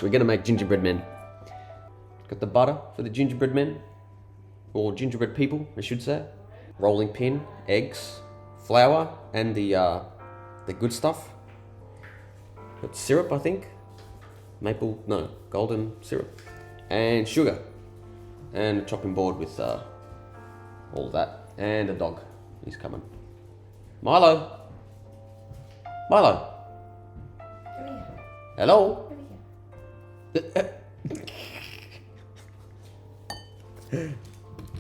We're gonna make gingerbread men. Got the butter for the gingerbread men, or gingerbread people, I should say. Rolling pin, eggs, flour, and the good stuff. Got syrup, I think. Golden syrup, and sugar, and a chopping board with all of that, and a dog. He's coming. Milo. Milo. Come here. Hello. Come here.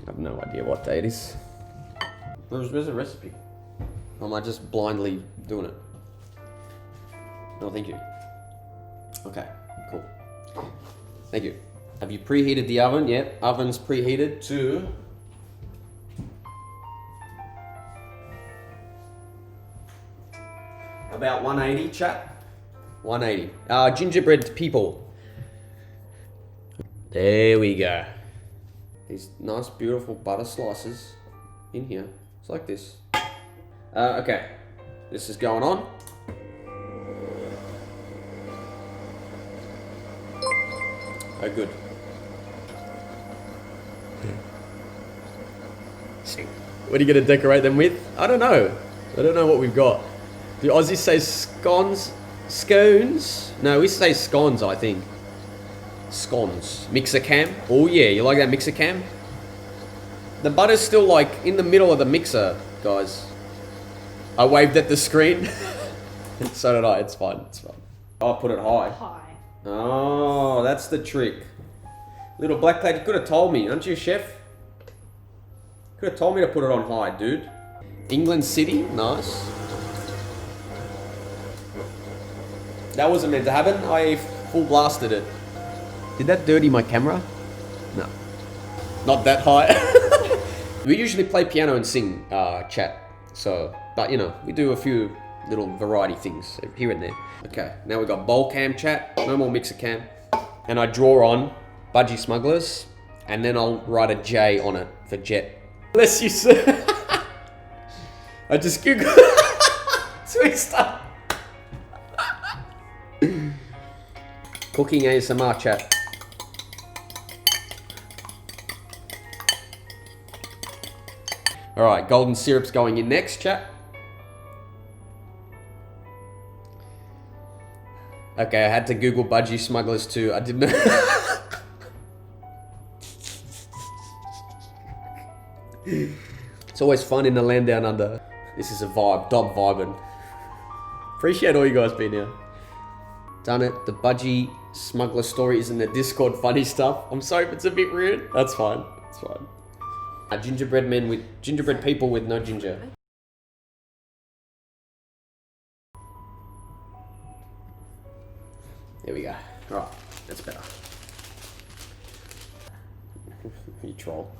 I have no idea what day it is. Where's the recipe? Or am I just blindly doing it? No, thank you. Okay, cool. Thank you. Have you preheated the oven? Yep, oven's preheated to... about 180, chat. 180. Gingerbread people. There we go. These nice, beautiful butter slices in here. It's like this. Okay. This is going on. Oh, good. What are you going to decorate them with? I don't know. I don't know what we've got. Do Aussies say scones? Scones? No, we say scones, I think. Scones. Mixer cam. Oh yeah, you like that mixer cam? The butter's still like in the middle of the mixer, guys. I waved at the screen. So did I, it's fine, it's fine. I'll put it high. Hi. Oh, that's the trick. Little black plate, you could have told me, aren't you, chef? Could have told me to put it on high, dude. England City, nice. That wasn't meant to happen, I full blasted it. Did that dirty my camera? No. Not that high. We usually play piano and sing, chat. So, but you know, we do a few little variety things here and there. Okay, now we got bowl cam, chat. No more mixer cam. And I draw on Budgie Smugglers. And then I'll write a J on it for jet. Bless you, sir. I just googled. Sweet stuff. Cooking ASMR, chat. Alright, golden syrup's going in next, chat. Okay, I had to Google Budgie Smugglers too. I didn't know. It's always fun in the land down under. This is a vibe, dub vibing. Appreciate all you guys being here. Done it. The Budgie Smuggler story is in the Discord funny stuff. I'm sorry if it's a bit weird. That's fine. It's fine. Gingerbread men with gingerbread people with no ginger. There we go. Alright, that's better. You troll.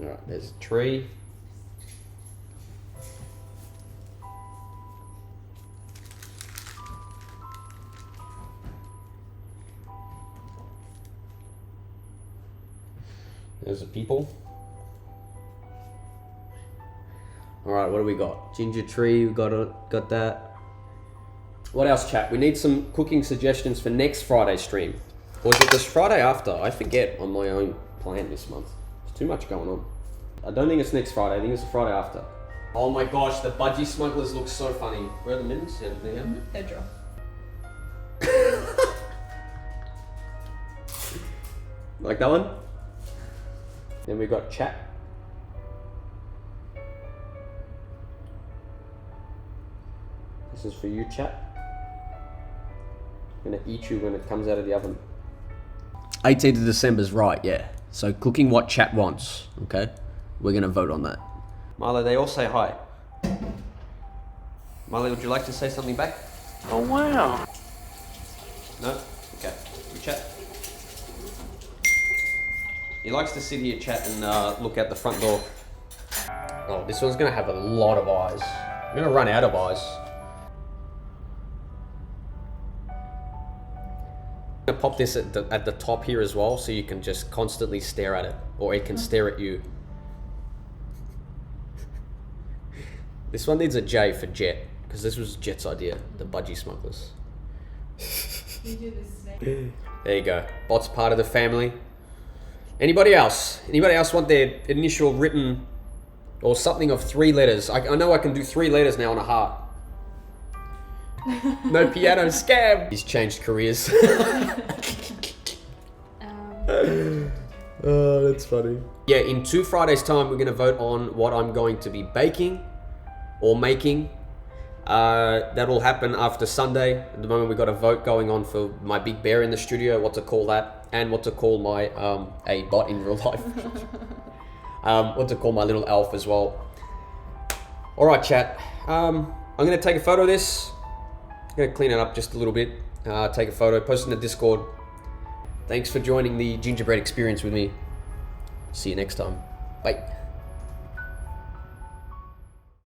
Alright, there's a tree. There's the people. Alright, what do we got? Ginger tree, we got that. What else, chat? We need some cooking suggestions for next Friday stream. Or is it this Friday after? I forget on my own plan this month. There's too much going on. I don't think it's next Friday, I think it's the Friday after. Oh my gosh, the Budgie Smugglers look so funny. Where are the mittens? Yeah, there. They're draw. Like that one? Then we got chat. This is for you, chat. I'm gonna eat you when it comes out of the oven. 18th of December's right, yeah. So cooking what chat wants, okay? We're gonna vote on that. Milo, they all say hi. Milo, would you like to say something back? Oh, wow. No? Okay. We chat. He likes to sit here, chat, and look out the front door. Oh, this one's gonna have a lot of eyes. I'm gonna run out of eyes. I'm gonna pop this at the top here as well, so you can just constantly stare at it, or it can stare at you. This one needs a J for Jet, because this was Jet's idea, the Budgie Smugglers. You do this name. There you go. Bot's part of the family. Anybody else? Anybody else want their initial written or something of 3 letters? I know I can do 3 letters now on a heart. No piano scam. He's changed careers. Oh, that's funny. Yeah, in 2 Fridays' time, we're going to vote on what I'm going to be baking or making. That'll happen after Sunday. At the moment, we've got a vote going on for my big bear in the studio, what to call that, and what to call my, a bot in real life. What to call my little elf as well. All right, chat. I'm going to take a photo of this. I'm going to clean it up just a little bit. Take a photo, post it in the Discord. Thanks for joining the gingerbread experience with me. See you next time. Bye.